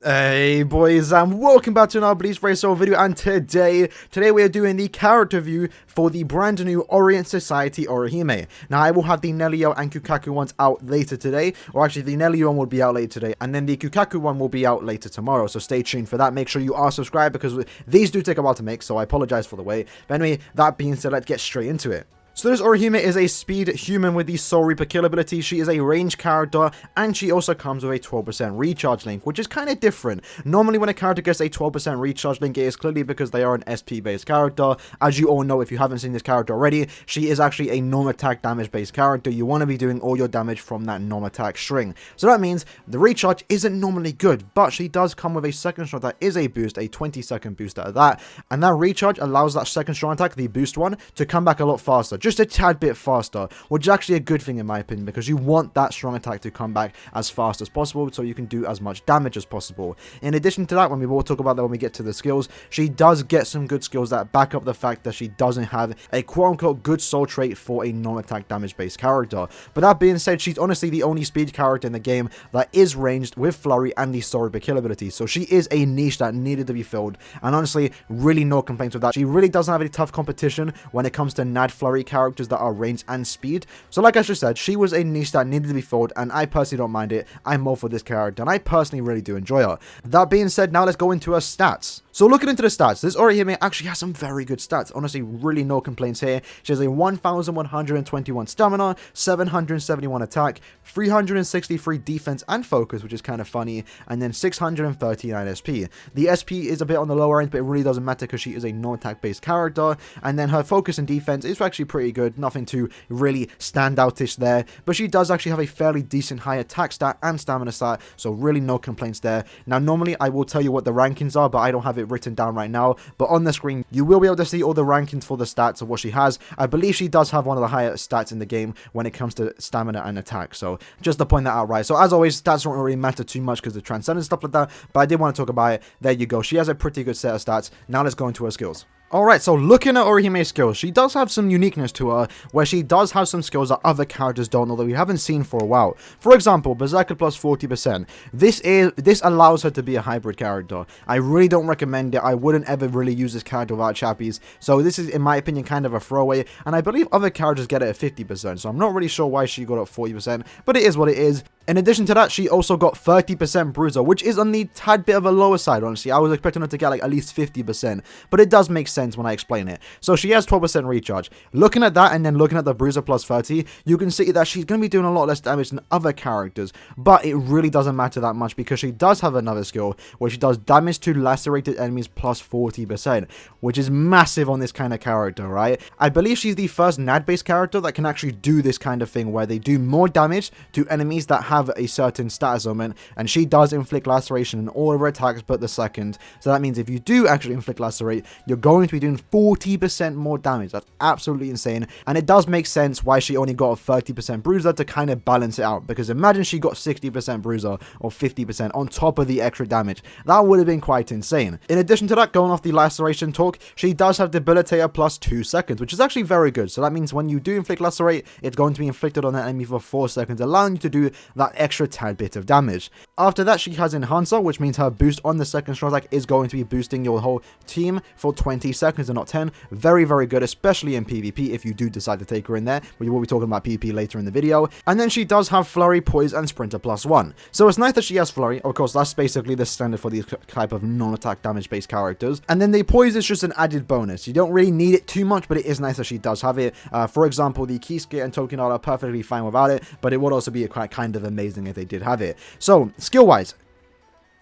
Hey boys, and welcome back to another Bleach video, and today we are doing the character view for the brand new Orient Society Orihime. Now I will have the Nelio and Kukaku ones out later today, or actually the Nelio one will be out later today, and then the Kukaku one will be out later tomorrow, so stay tuned for that. Make sure you are subscribed because these do take a while to make, so I apologize for the wait. But anyway, that being said, let's get straight into it. So this Orihime is a speed human with the Soul Reaper kill ability. She is a range character, and she also comes with a 12% recharge link, which is kind of different. Normally when a character gets a 12% recharge link, it is clearly because they are an SP based character. As you all know, if you haven't seen this character already, she is actually a norm attack damage based character. You want to be doing all your damage from that norm attack string. So that means the recharge isn't normally good, but she does come with a second strong that is a boost, a 20-second boost out of that, and that recharge allows that second strong attack, the boost one, to come back a lot faster. Just a tad bit faster, which is actually a good thing in my opinion, because you want that strong attack to come back as fast as possible so you can do as much damage as possible. In addition to that, when we will talk about that when we get to the skills, she does get some good skills that back up the fact that she doesn't have a quote-unquote good soul trait for a non-attack damage based character. But that being said, she's honestly the only speed character in the game that is ranged with FLURRY and the Soul Reaper kill ability, so she is a niche that needed to be filled, and honestly really no complaints with that. She really doesn't have any tough competition when it comes to NAD FLURRY characters that are range and speed. So like I just said, she was a niche that needed to be filled, and I personally don't mind it. I'm more for this character, and I personally really do enjoy her. That being said, now let's go into her stats. So looking into the stats, this Orihime actually has some very good stats. Honestly, really no complaints here. She has a 1,121 stamina, 771 attack, 363 defense and focus, which is kind of funny, and then 639 SP. The SP is a bit on the lower end, but it really doesn't matter because she is a non-attack based character, and then her focus and defense is actually pretty good. Nothing too really standoutish there, but she does actually have a fairly decent high attack stat and stamina stat, so really no complaints there. Now normally I will tell you what the rankings are, but I don't have it written down right now, but on the screen you will be able to see all the rankings for the stats of what she has. I believe she does have one of the higher stats in the game when it comes to stamina and attack, so just to point that out, right? So as always, stats don't really matter too much because of transcendence stuff like that, but I did want to talk about it. There you go, she has a pretty good set of stats. Now let's go into her skills. Alright, so looking at Orihime's skills, she does have some uniqueness to her, where she does have some skills that other characters don't, although we haven't seen for a while. For example, Berserker plus 40%. This allows her to be a hybrid character. I really don't recommend it. I wouldn't ever really use this character without chappies, so this is, in my opinion, kind of a throwaway, and I believe other characters get it at 50%, so I'm not really sure why she got it at 40%, but it is what it is. In addition to that, she also got 30% Bruiser, which is on the tad bit of a lower side, honestly. I was expecting her to get like at least 50%, but it does make sense when I explain it. So she has 12% recharge. Looking at that and then looking at the Bruiser plus 30, you can see that she's going to be doing a lot less damage than other characters, but it really doesn't matter that much because she does have another skill where she does damage to lacerated enemies plus 40%, which is massive on this kind of character, right? I believe she's the first NAD-based character that can actually do this kind of thing where they do more damage to enemies that have a certain status element, and she does inflict laceration in all of her attacks but the second. So that means if you do actually inflict lacerate, you're going to be doing 40% more damage. That's absolutely insane, and it does make sense why she only got a 30% bruiser to kind of balance it out, because imagine she got 60% bruiser or 50% on top of the extra damage. That would have been quite insane. In addition to that, going off the laceration talk, she does have debilitator plus 2 seconds, which is actually very good. So that means when you do inflict lacerate, it's going to be inflicted on that enemy for 4 seconds, allowing you to do that extra tad bit of damage. After that, she has enhancer, which means her boost on the second strong attack is going to be boosting your whole team for 20 seconds and not 10. Very, very good, especially in PvP if you do decide to take her in there. We will be talking about PvP later in the video. And then she does have Flurry, Poise, and Sprinter plus 1. So it's nice that she has Flurry. Of course, that's basically the standard for these type of non-attack damage based characters. And then the Poise is just an added bonus. You don't really need it too much, but it is nice that she does have it. For example, the Kisuke and Tokinara are perfectly fine without it, but it would also be quite kind of amazing if they did have it. So skill-wise,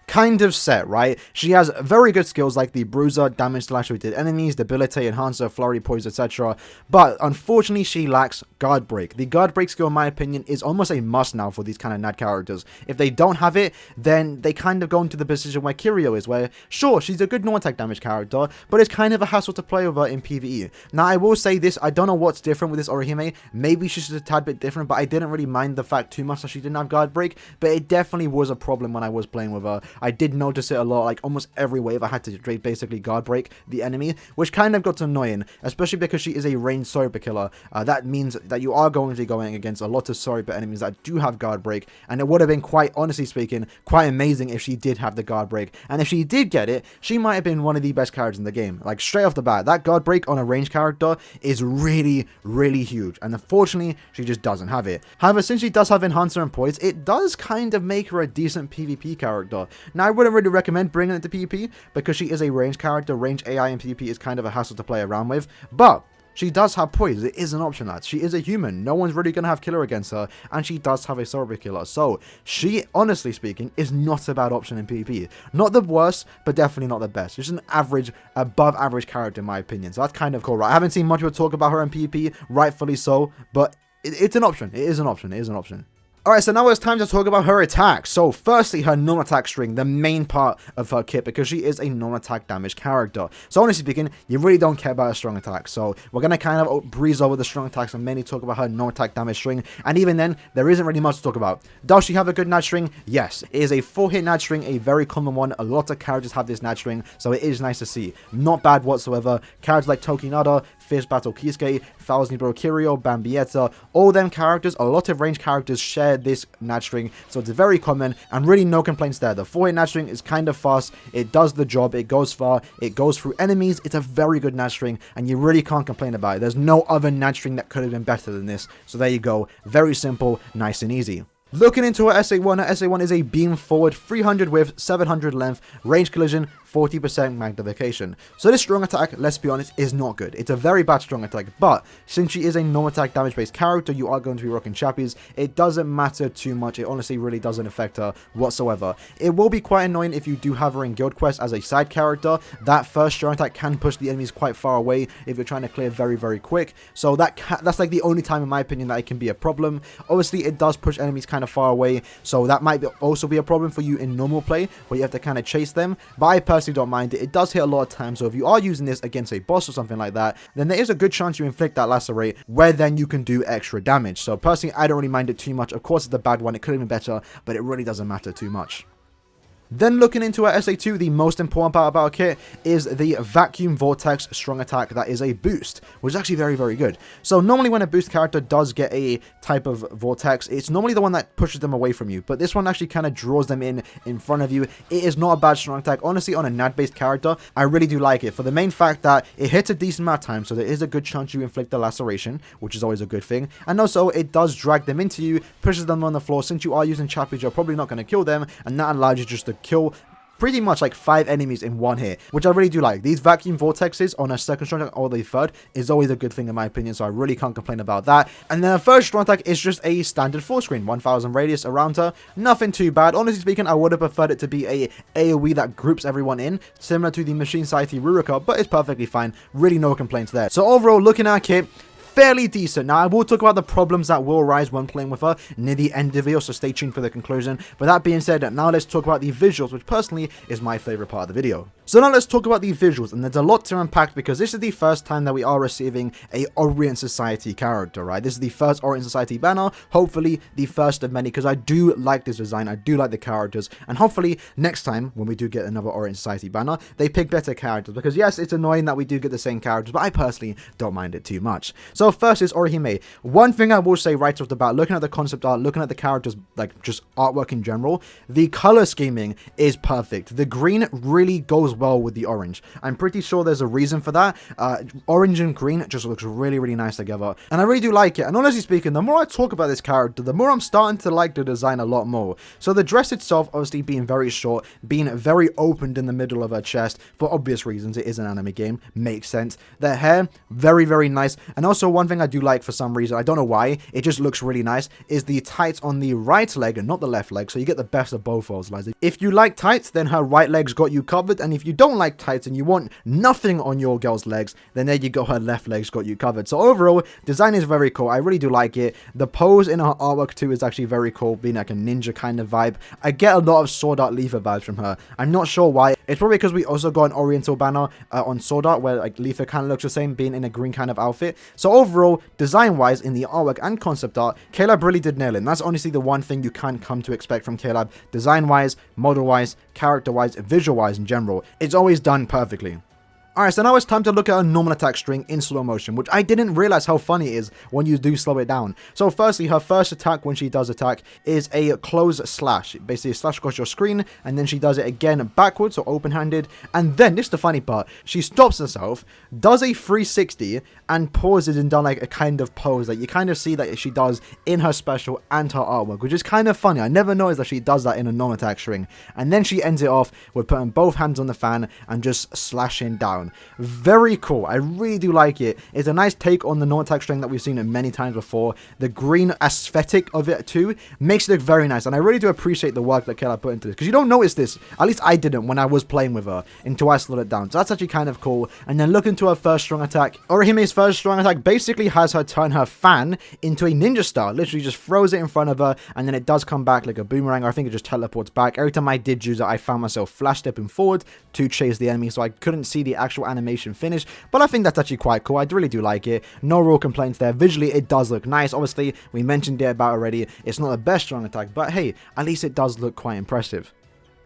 kind of set, right? She has very good skills like the Bruiser, damage to lacerated enemies, debilitate, enhancer, flurry, poise, etc. But unfortunately, she lacks guard break. The guard break skill, in my opinion, is almost a must now for these kind of NAD characters. If they don't have it, then they kind of go into the position where Kiryu is, where sure, she's a good non-attack damage character, but it's kind of a hassle to play with her in PvE. Now, I will say this, I don't know what's different with this Orihime. Maybe she's just a tad bit different, but I didn't really mind the fact too much that she didn't have guard break, but it definitely was a problem when I was playing with her. I did notice it a lot. Like almost every wave I had to basically guard break the enemy, which kind of got annoying, especially because she is a ranged Sorry killer. That means that you are going to be going against a lot of Sorry enemies that do have guard break, and it would have been, quite honestly speaking, quite amazing if she did have the guard break. And if she did get it, she might have been one of the best characters in the game. Like straight off the bat, that guard break on a ranged character is really, really huge, and unfortunately she just doesn't have it. However, since she does have Enhancer and Poise, it does kind of make her a decent PvP character. Now I wouldn't really recommend bringing it to PvP because she is a ranged character. Ranged AI in PvP is kind of a hassle to play around with, but she does have Poise. It is an option, lads. She is a human. No one's really going to have killer against her, and she does have a Sorry killer. So she, honestly speaking, is not a bad option in PvP. Not the worst, but definitely not the best. She's an average, above average character in my opinion. So that's kind of cool, right? I haven't seen much people talk about her in PvP, rightfully so, but it's an option. It is an option. It is an option. Alright, so now it's time to talk about her attacks. So firstly, her non-attack string, the main part of her kit, because she is a non-attack damage character. So honestly speaking, you really don't care about her strong attacks. So we're going to kind of breeze over the strong attacks and mainly talk about her non-attack damage string. And even then, there isn't really much to talk about. Does she have a good nat string? Yes. It is a 4-hit nat string, a very common one. A lot of characters have this nat string, so it is nice to see. Not bad whatsoever. Characters like Tokinada, Fierce Battle Kisuke, Thousand Bro Kirio, Bambietta, all them characters, a lot of ranged characters share this nat string, so it's very common and really no complaints there. The 4-hit nat string is kind of fast, it does the job, it goes far, it goes through enemies, it's a very good nat string and you really can't complain about it. There's no other nat string that could have been better than this, so there you go. Very simple, nice and easy. Looking into her SA1, her SA1 is a beam forward, 300 width, 700 length, range collision, 40% magnification. So this strong attack, let's be honest, is not good. It's a very bad strong attack, but since she is a non-attack damage-based character, you are going to be rocking chappies. It doesn't matter too much. It honestly really doesn't affect her whatsoever. It will be quite annoying if you do have her in Guild Quest as a side character. That first strong attack can push the enemies quite far away if you're trying to clear very, very quick. So that's like the only time, in my opinion, that it can be a problem. Obviously, it does push enemies kind of far away, so that might also be a problem for you in normal play, where you have to kind of chase them. But I personally don't mind it. It does hit a lot of times, so if you are using this against a boss or something like that, then there is a good chance you inflict that lacerate, where then you can do extra damage. So personally, I don't really mind it too much. Of course, it's a bad one. It could have been better, but it really doesn't matter too much. Then looking into her SA2, the most important part about her kit is the Vacuum Vortex strong attack that is a boost, which is actually very, very good. So normally when a boost character does get a type of vortex, it's normally the one that pushes them away from you, but this one actually kind of draws them in front of you. It is not a bad strong attack. Honestly, on a NAD-based character, I really do like it for the main fact that it hits a decent amount of time, so there is a good chance you inflict the laceration, which is always a good thing. And also, it does drag them into you, pushes them on the floor. Since you are using chappies, you're probably not going to kill them, and that allows you just to kill pretty much like 5 enemies in one hit, which I really do like. These vacuum vortexes on a second strong attack or the third is always a good thing in my opinion, so I really can't complain about that. And then a third strong attack is just a standard full screen, 1000 radius around her. Nothing too bad. Honestly speaking, I would have preferred it to be a AoE that groups everyone in, similar to the Machine Society Rurika, but it's perfectly fine. Really no complaints there. So overall, looking at our kit, fairly decent. Now, I will talk about the problems that will arise when playing with her near the end of the video, so stay tuned for the conclusion. But that being said, now let's talk about the visuals, which personally is my favorite part of the video. So now let's talk about the visuals, and there's a lot to unpack because this is the first time that we are receiving a Orient Society character, right? This is the first Orient Society banner, hopefully the first of many, because I do like this design, I do like the characters, and hopefully next time when we do get another Orient Society banner, they pick better characters, because yes, it's annoying that we do get the same characters, but I personally don't mind it too much. So first is Orihime. One thing I will say right off the bat, looking at the concept art, looking at the characters, like just artwork in general, the color scheming is perfect. The green really goes well with the orange. I'm pretty sure there's a reason for that. Orange and green just looks really, really nice together, and I really do like it. And honestly speaking, the more I talk about this character, the more I'm starting to like the design a lot more. So the dress itself, obviously being very short, being very opened in the middle of her chest, for obvious reasons, it is an anime game, makes sense. The hair, very, very nice. And also one thing I do like for some reason, I don't know why, it just looks really nice, is the tights on the right leg and not the left leg, so you get the best of both worlds, lads. If you like tights, then her right leg's got you covered, and if if you don't like tights and you want nothing on your girl's legs, then there you go, her left leg's got you covered. So overall, design is very cool. I really do like it. The pose in her artwork too is actually very cool, being like a ninja kind of vibe. I get a lot of Sword Art Leafa vibes from her. I'm not sure why. It's probably because we also got an Oriental banner on Sword Art where like Leafa kind of looks the same, being in a green kind of outfit. So overall, design-wise, in the artwork and concept art, KLab really did nail it. And that's honestly the one thing you can come to expect from KLab. Design-wise, model-wise, character-wise, visual-wise in general. It's always done perfectly. Alright, so now it's time to look at a normal attack string in slow motion, which I didn't realize how funny it is when you do slow it down. So firstly, her first attack when she does attack is a close slash. Basically, a slash across your screen, and then she does it again backwards, or open-handed. And then, this is the funny part, she stops herself, does a 360, and pauses and does like a kind of pose that you kind of see that she does in her special and her artwork, which is kind of funny. I never noticed that she does that in a normal attack string. And then she ends it off with putting both hands on the fan and just slashing down. Very cool. I really do like it. It's a nice take on the normal attack string that we've seen it many times before. The green aesthetic of it too makes it look very nice, and I really do appreciate the work that Kayla put into this, because you don't notice this, at least I didn't when I was playing with her, until I slowed it down. So that's actually kind of cool. And then look into her first strong attack. Orihime's first strong attack basically has her turn her fan into a ninja star. Literally just throws it in front of her, and then it does come back like a boomerang, or I think it just teleports back. Every time I did use it, I found myself flash stepping forward to chase the enemy, so I couldn't see the actual animation finish, but I think that's actually quite cool. I really do like it. No real complaints there. Visually, it does look nice. Obviously, we mentioned it about already. It's not the best strong attack, but hey, at least it does look quite impressive.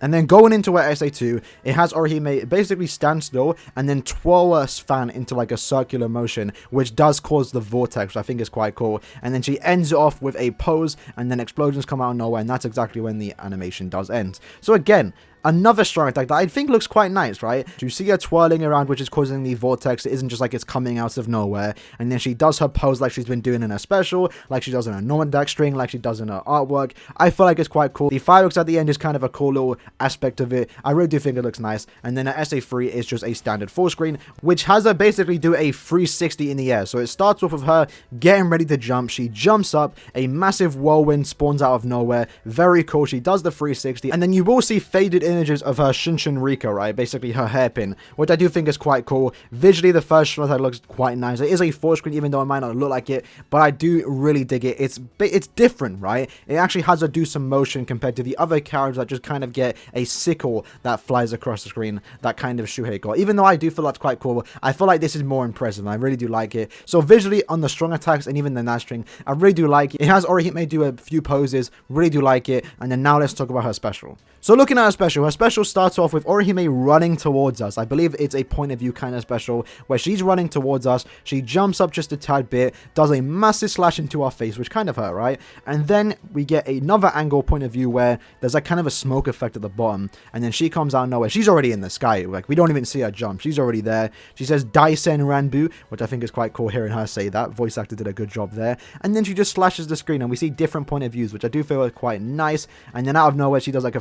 And then going into her SA2, it has Orihime basically stand still and then twirl her fan into like a circular motion, which does cause the vortex, which I think is quite cool. And then she ends it off with a pose, and then explosions come out of nowhere, and that's exactly when the animation does end. So again, another strong attack that I think looks quite nice, right? You see her twirling around, which is causing the vortex. It isn't just like it's coming out of nowhere. And then she does her pose like she's been doing in her special, like she does in her normal attack string, like she does in her artwork. I feel like it's quite cool. The fireworks at the end is kind of a cool little aspect of it. I really do think it looks nice. And then her SA3 is just a standard full screen, which has her basically do a 360 in the air. So it starts off with her getting ready to jump. She jumps up, a massive whirlwind spawns out of nowhere. Very cool. She does the 360, and then you will see faded images of her Shinshin Rika, right? Basically her hairpin, which I do think is quite cool. Visually, the first shot looks quite nice. It is a full screen, even though it might not look like it, but I do really dig it. It's different, right? It actually has her do some motion compared to the other characters that just kind of get a sickle that flies across the screen, that kind of Shuhei got. Even though I do feel that's quite cool, I feel like this is more impressive, and I really do like it. So visually, on the strong attacks and even the Nat string, I really do like it. It has Orihime do a few poses, really do like it. And then now let's talk about her special. So looking at her special starts off with Orihime running towards us. I believe it's a point of view kind of special where she's running towards us. She jumps up just a tad bit, does a massive slash into our face, which kind of hurt, right? And then we get another angle point of view where there's like kind of a smoke effect at the bottom, and then she comes out of nowhere. She's already in the sky. Like, we don't even see her jump. She's already there. She says Daisen Ranbu, which I think is quite cool hearing her say that. Voice actor did a good job there. And then she just slashes the screen, and we see different point of views, which I do feel are quite nice. And then out of nowhere, she does like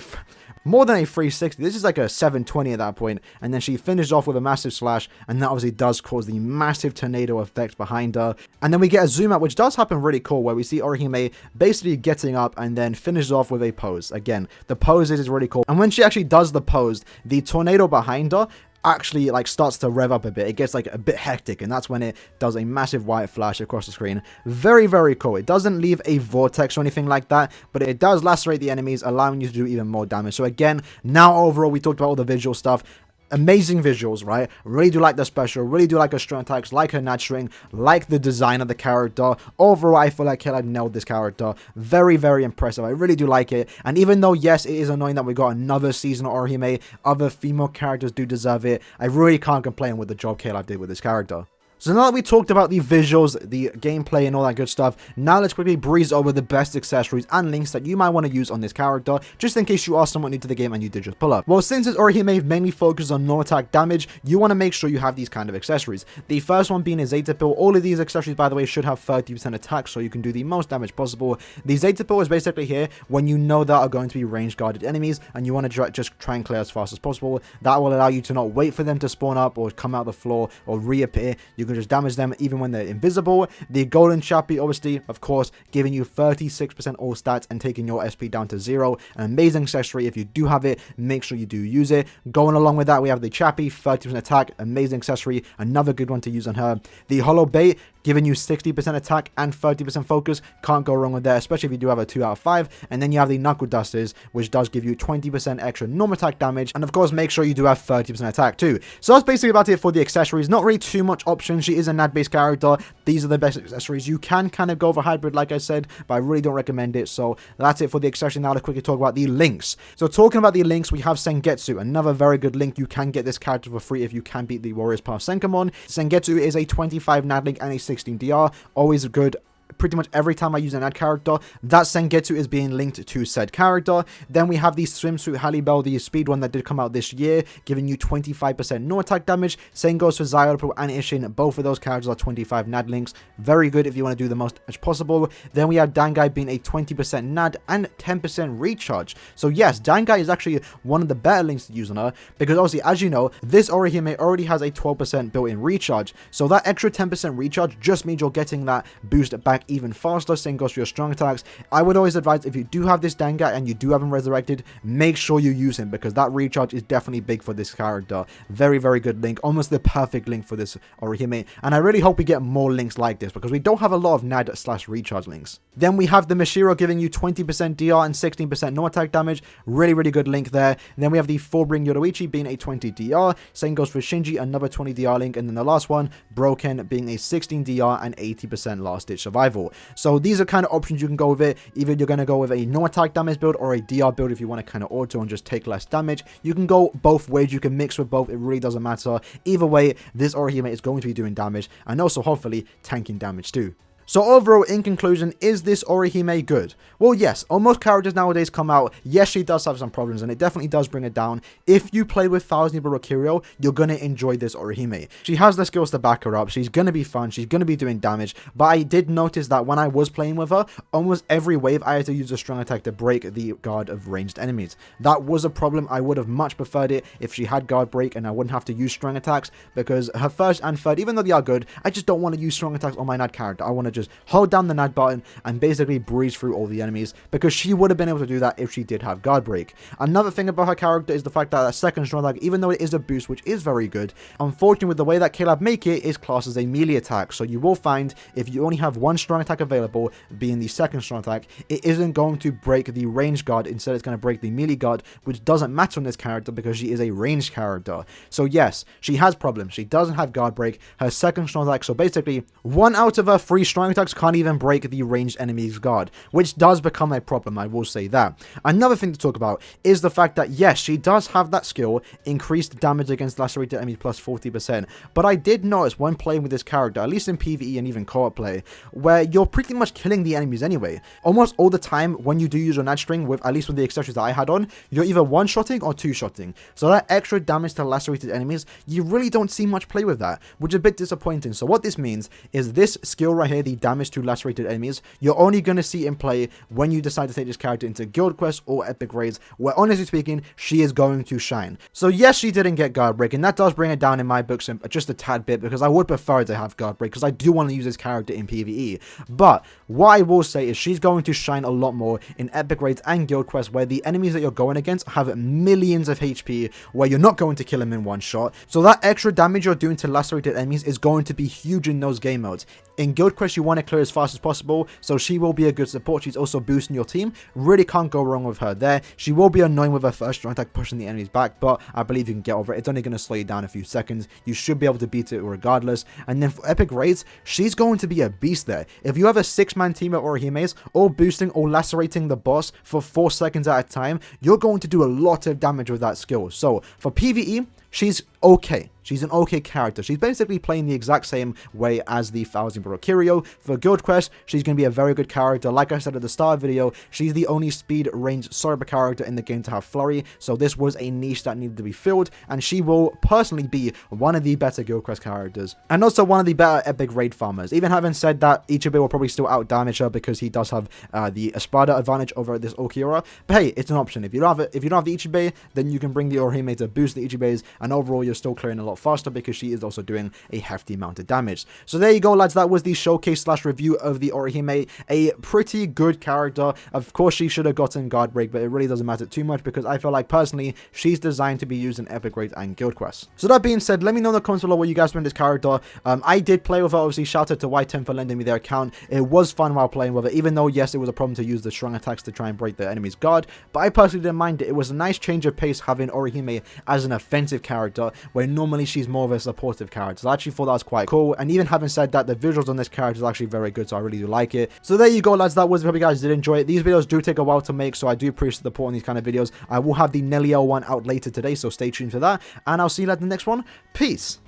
more than a 360. This is like a 720 at that point, and then she finishes off with a massive slash, and that obviously does cause the massive tornado effect behind her. And then we get a zoom out, which does happen really cool, where we see Orihime basically getting up and then finishes off with a pose. Again, the pose is really cool, and when she actually does the pose, the tornado behind her actually like starts to rev up a bit. It gets like a bit hectic, and that's when it does a massive white flash across the screen. Very, very cool. It doesn't leave a vortex or anything like that, but it does lacerate the enemies, allowing you to do even more damage. So again, now overall, we talked about all the visual stuff. Amazing visuals, right? Really do like the special, really do like her strong attacks, like her nat string, like the design of the character. Overall, I feel like Kayla nailed this character. Very, very impressive. I really do like it. And even though, yes, it is annoying that we got another season of Orihime, other female characters do deserve it. I really can't complain with the job Kayla did with this character. So now that we talked about the visuals, the gameplay, and all that good stuff, now let's quickly breeze over the best accessories and links that you might want to use on this character, just in case you are somewhat new to the game and you did just pull up. Well, since Orihime mainly focuses on no-attack damage, you want to make sure you have these kind of accessories. The first one being a Zeta Pill. All of these accessories, by the way, should have 30% attack, so you can do the most damage possible. The Zeta Pill is basically here when you know that are going to be range-guarded enemies, and you want to just try and clear as fast as possible. That will allow you to not wait for them to spawn up or come out the floor or reappear. You can just damage them even when they're invisible. The golden chappie, obviously, of course, giving you 36% all stats and taking your SP down to 0. An amazing accessory. If you do have it, make sure you do use it. Going along with that, we have the chappie, 30% attack, amazing accessory, another good one to use on her. The hollow bait, giving you 60% attack and 30% focus. Can't go wrong with that, especially if you do have a 2 out of 5. And then you have the knuckle dusters, which does give you 20% extra normal attack damage. And of course, make sure you do have 30% attack too. So that's basically about it for the accessories. Not really too much options. She is a NAD-based character. These are the best accessories. You can kind of go for hybrid, like I said, but I really don't recommend it. So that's it for the accessory. Now let's quickly talk about the links. So talking about the links, we have Sengetsu, another very good link. You can get this character for free if you can beat the Warriors Path Senkamon. Sengetsu is a 25 NAD link and a 16 DR. Always good. Pretty much every time I use an ad character, that Sengetsu is being linked to said character. Then we have the Swimsuit Halibel, the speed one that did come out this year, giving you 25% no attack damage. Same goes for Zyopro and Ishin. Both of those characters are 25 NAD links. Very good if you want to do the most as possible. Then we have Dangai being a 20% NAD and 10% recharge. So yes, Dangai is actually one of the better links to use on her, because obviously, as you know, this Orihime already has a 12% built-in recharge. So that extra 10% recharge just means you're getting that boost back even faster. Same goes for your strong attacks. I would always advise, if you do have this Dangai and you do have him resurrected, make sure you use him, because that recharge is definitely big for this character. Very, very good link. Almost the perfect link for this Orihime. And I really hope we get more links like this, because we don't have a lot of NAD/recharge links. Then we have the Mashiro giving you 20% DR and 16% no attack damage. Really, really good link there. And then we have the Fullbring Yoruichi being a 20 DR. Same goes for Shinji, another 20 DR link. And then the last one, Broken, being a 16 DR and 80% last ditch survival. So these are kind of options you can go with it. Either you're going to go with a no attack damage build or a DR build if you want to kind of auto and just take less damage. You can go both ways. You can mix with both. It really doesn't matter. Either way, this Orihime is going to be doing damage and also hopefully tanking damage too. So overall, in conclusion, is this Orihime good? Well, yes, almost characters nowadays come out. Yes, she does have some problems, and it definitely does bring it down. If you play with 1000 Kirio, you're going to enjoy this Orihime. She has the skills to back her up. She's going to be fun. She's going to be doing damage. But I did notice that when I was playing with her, almost every wave, I had to use a strong attack to break the guard of ranged enemies. That was a problem. I would have much preferred it if she had guard break and I wouldn't have to use strong attacks, because her first and third, even though they are good, I just don't want to use strong attacks on my NAD character. I want to just hold down the NAD button and basically breeze through all the enemies, because she would have been able to do that if she did have guard break. Another thing about her character is the fact that second strong attack, even though it is a boost, which is very good, unfortunately with the way that Caleb make it, is classed as a melee attack. So you will find if you only have one strong attack available, being the second strong attack, it isn't going to break the range guard. Instead, it's going to break the melee guard, which doesn't matter on this character because she is a ranged character. So yes, she has problems. She doesn't have guard break. Her second strong attack, so basically 1 out of her 3 strong attacks can't even break the ranged enemy's guard, which does become a problem, I will say that. Another thing to talk about is the fact that yes, she does have that skill, increased damage against lacerated enemies plus 40%, but I did notice when playing with this character, at least in PvE and even co-op play, where you're pretty much killing the enemies anyway. Almost all the time when you do use your NAD string, with at least with the accessories that I had on, you're either one-shotting or two-shotting. So that extra damage to lacerated enemies, you really don't see much play with that, which is a bit disappointing. So what this means is this skill right here, the damage to lacerated enemies, you're only going to see in play when you decide to take this character into guild quests or epic raids, where honestly speaking, she is going to shine. So yes, she didn't get guard break, and that does bring it down in my books just a tad bit, because I would prefer to have guard break, because I do want to use this character in PvE. But what I will say is she's going to shine a lot more in epic raids and guild quests, where the enemies that you're going against have millions of HP, where you're not going to kill them in one shot. So that extra damage you're doing to lacerated enemies is going to be huge in those game modes. In guild quests, you want to clear as fast as possible, so she will be a good support. She's also boosting your team. Really can't go wrong with her there. She will be annoying with her first strong attack, pushing the enemies back, but I believe you can get over it. It's only going to slow you down a few seconds. You should be able to beat it regardless. And then for epic raids, she's going to be a beast there. If you have a 6-man team of Orihimes, all boosting or lacerating the boss for 4 seconds at a time, you're going to do a lot of damage with that skill. So for PvE, she's okay. She's an okay character. She's basically playing the exact same way as the 1000 Kirio. For guild quest, she's going to be a very good character. Like I said at the start of the video, she's the only speed range cyber character in the game to have flurry. So this was a niche that needed to be filled, and she will personally be one of the better guild quest characters, and also one of the better epic raid farmers. Even having said that, Ichibe will probably still out damage her because he does have the Espada advantage over this Okiura. But hey, it's an option. If you don't have the Ichibe, then you can bring the Orihime to boost the Ichibes, and overall you're still clearing a lot faster because she is also doing a hefty amount of damage. So there you go, lads. That was the showcase slash review of the Orihime. A pretty good character. Of course, she should have gotten guard break, but it really doesn't matter too much because I feel like personally she's designed to be used in epic raids and guild quests. So that being said, let me know in the comments below what you guys think of this character. I did play with her. Obviously, shout out to Y10 for lending me their account. It was fun while playing with it, even though yes, it was a problem to use the strong attacks to try and break the enemy's guard, but I personally didn't mind it. It was a nice change of pace having Orihime as an offensive character where normally she's more of a supportive character. So I actually thought that was quite cool, and even having said that, the visuals on this character is actually very good, so I really do like it. So there you go, lads. That was it. Hope you guys did enjoy it. These videos do take a while to make, so I do appreciate the support on these kind of videos. I will have the Nelio one out later today, so stay tuned for that, and I'll see you at the next one. Peace.